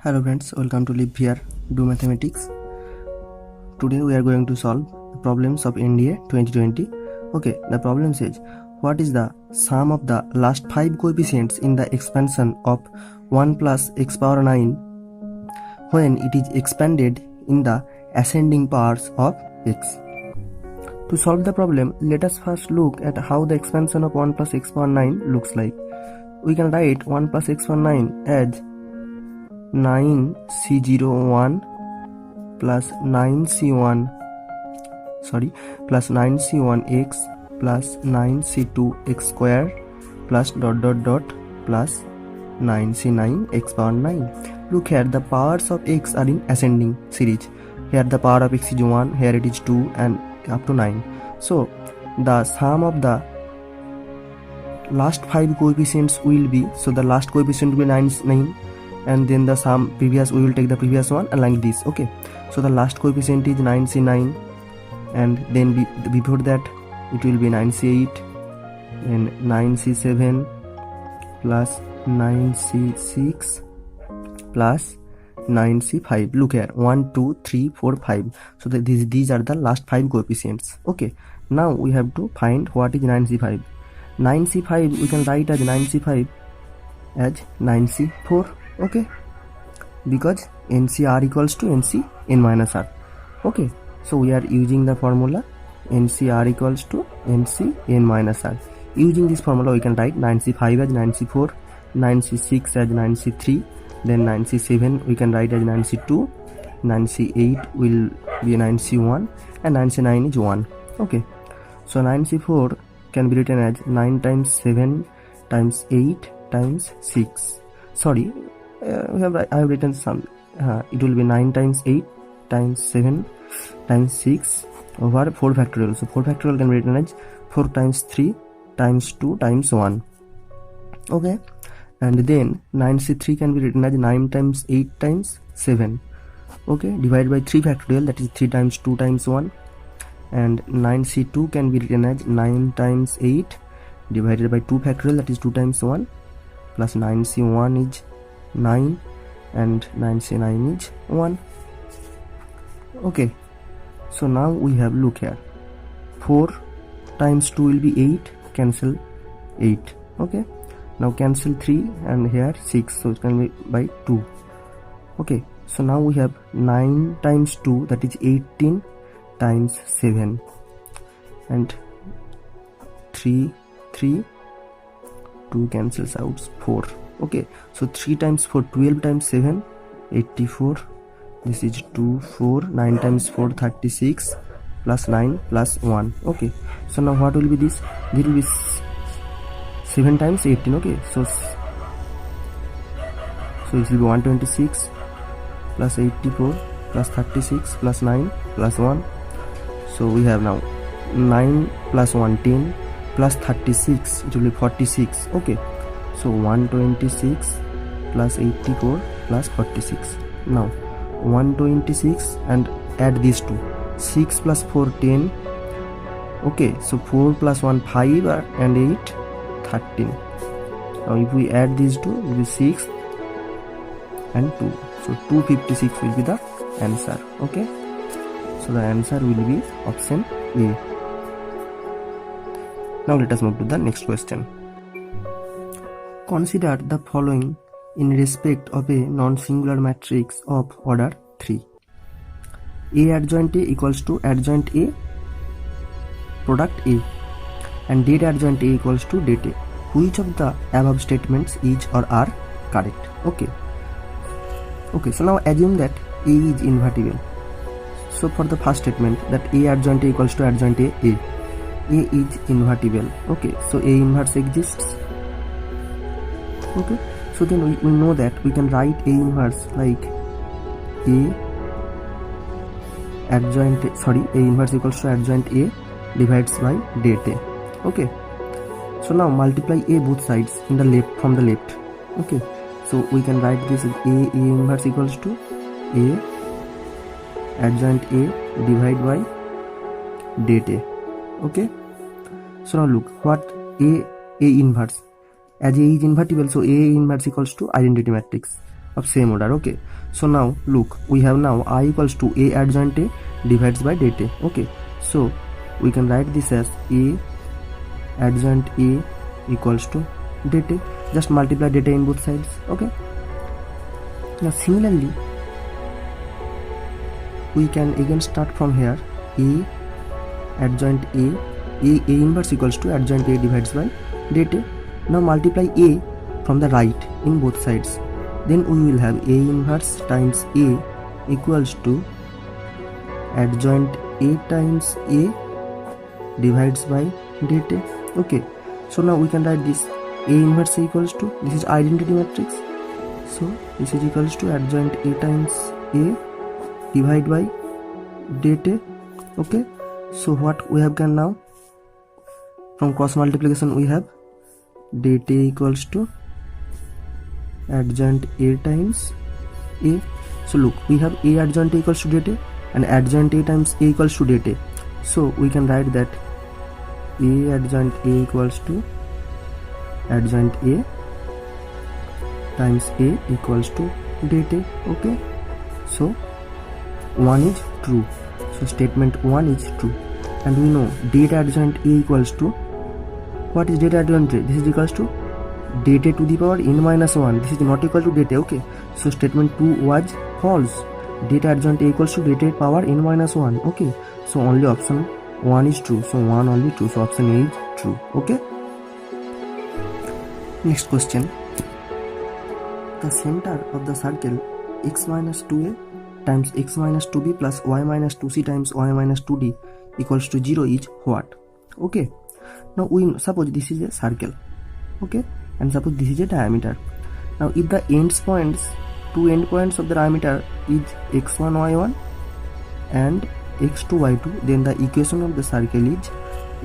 Hello friends, welcome to Live Here Do Mathematics. Today we are going to solve the problems of NDA 2020. Okay, the problem says, what is the sum of the last 5 coefficients in the expansion of 1 plus x power 9 when it is expanded in the ascending powers of x? To solve the problem, let us first look at how the expansion of 1 plus x power 9 looks like. We can write 1 plus x power 9 as 9c01 plus 9c1x plus 9c2x square plus plus 9c9 x power 9. Look here, the powers of x are in ascending series. Here the power of x is 1, here it is 2 and up to 9. So the sum of the last 5 coefficients will be, so the last coefficient will be 9, and then the sum previous, we will take the previous one and like this. Okay, so the last coefficient is 9c9, and then before that it will be 9c8 and 9c7 plus 9c6 plus 9c5. Look here, 1 2 3 4 5. So these are the last 5 coefficients. Okay, now we have to find what is 9c5. 9c5 we can write as 9c5 as 9c4. Okay, because NCR equals to NC n minus R. Okay, so we are using the formula NCR equals to NC n minus R. Using this formula we can write 9c5 as 9c4, 9c6 as 9c3, then 9c7 we can write as 9c2, 9c8 will be 9c1, and 9c9 is 1. Okay, so 9c4 can be written as 9 times 7 times 8 times 6. Sorry, I have written some, it will be 9 times 8 times 7 times 6 over 4 factorial. So 4 factorial can be written as 4 times 3 times 2 times 1. Okay, and then 9c3 can be written as 9 times 8 times 7. Okay, divided by 3 factorial, that is 3 times 2 times 1. And 9c2 can be written as 9 times 8 divided by 2 factorial, that is 2 times 1, plus 9c1 is 9 and 9c9 is 1. Okay, so now we have, look here, 4 times 2 will be 8, cancel 8. Okay, now cancel 3 and here 6, so it can be by 2. Okay, so now we have 9 times 2, that is 18 times 7, and 3 2 cancels out 4. Okay, so 3 times 4, 12 times 7, 84. This is 2 4, 9 times 4, 36, plus 9 plus 1. Okay, so now what will be this? This will be 7 times 18. Okay, so it will be 126 plus 84 plus 36 plus 9 plus 1. So we have now 9 plus 1 10 plus 36, it will be 46. Okay, so 126 plus 84 plus 46. Now 126 and add these two, 6 plus 4 10. Okay, so 4 plus 1 5 and 8 13. Now if we add these two, it will be 6 and 2, so 256 will be the answer. Okay, so the answer will be option A. Now let us move to the next question. Consider the following in respect of a non-singular matrix of order 3. A adjoint A equals to adjoint A product A, and date adjoint A equals to date A. Which of the above statements is or are correct? Okay, so now assume that A is invertible. So for the first statement, that A adjoint A equals to adjoint A is invertible. Okay, so A inverse exists. Okay, so then we know that we can write A inverse like A inverse equals to adjoint A divides by date A. Okay, so now multiply A both sides in the left, from the left. Okay, so we can write this as A inverse equals to A adjoint A divided by date A. Okay, so now look, what A inverse, as A is invertible, so A inverse equals to identity matrix. of same order. Okay, so now look, we have now I equals to A adjoint A divides by det A. Okay, so we can write this as A adjoint A equals to det A. Just multiply det A in both sides. Okay, now similarly we can again start from here. A adjoint A inverse equals to adjoint A divides by det A. Now multiply A from the right in both sides. Then we will have A inverse times A equals to adjoint A times A divides by det A. Okay, so now we can write this A inverse equals to, this is identity matrix, so this is equals to adjoint A times A divided by det A. Okay, so what we have done now, from cross multiplication we have det A equals to adjoint A times A. So look, we have A adjoint A equals to det A and adjoint A times A equals to det A. So we can write that A adjoint A equals to adjoint A times A equals to det A. Okay, so 1 is true, so statement 1 is true. And we know det adjoint A equals to, what is det adjoint A? This is equals to det A to the power n minus 1. This is not equal to det A. Okay, so statement 2 was false. Det adjoint A equals to det A power n minus 1. Okay, so only option 1 is true, so 1 only true, so option A is true. Okay, next question. The center of the circle x minus 2a times x minus 2b plus y minus 2c times y minus 2d equals to 0 is what? Okay, now we suppose this is a circle. Okay, and suppose this is a diameter. Now if the two endpoints of the diameter is x1 y1 and x2 y2, then the equation of the circle is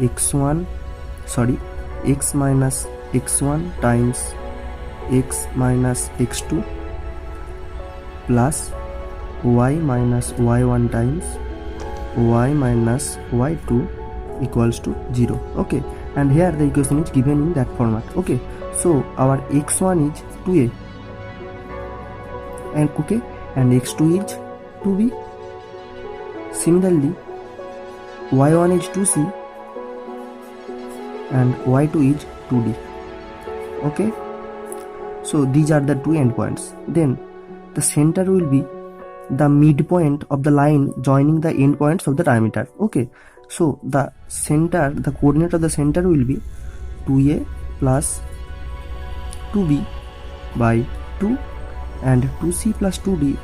x minus x1 times x minus x2 plus y minus y1 times y minus y2 equals to 0. Okay, and here the equation is given in that format. Okay, so our x1 is 2a and okay, and x2 is 2b. Similarly, y1 is 2c and y2 is 2d. Okay, so these are the two endpoints. Then the center will be the midpoint of the line joining the endpoints of the diameter. Okay, so the center, the coordinate of the center will be 2a plus 2b by 2 and 2c plus 2d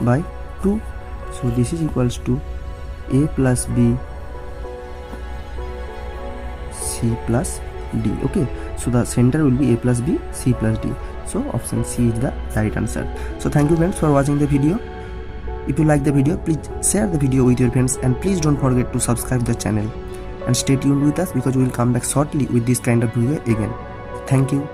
by 2. So this is equals to a plus b c plus d. Okay, so the center will be a plus b c plus d. So option C is the right answer. So thank you friends for watching the video. If you like the video, please share the video with your friends and please don't forget to subscribe the channel and stay tuned with us because we will come back shortly with this kind of video again. Thank you.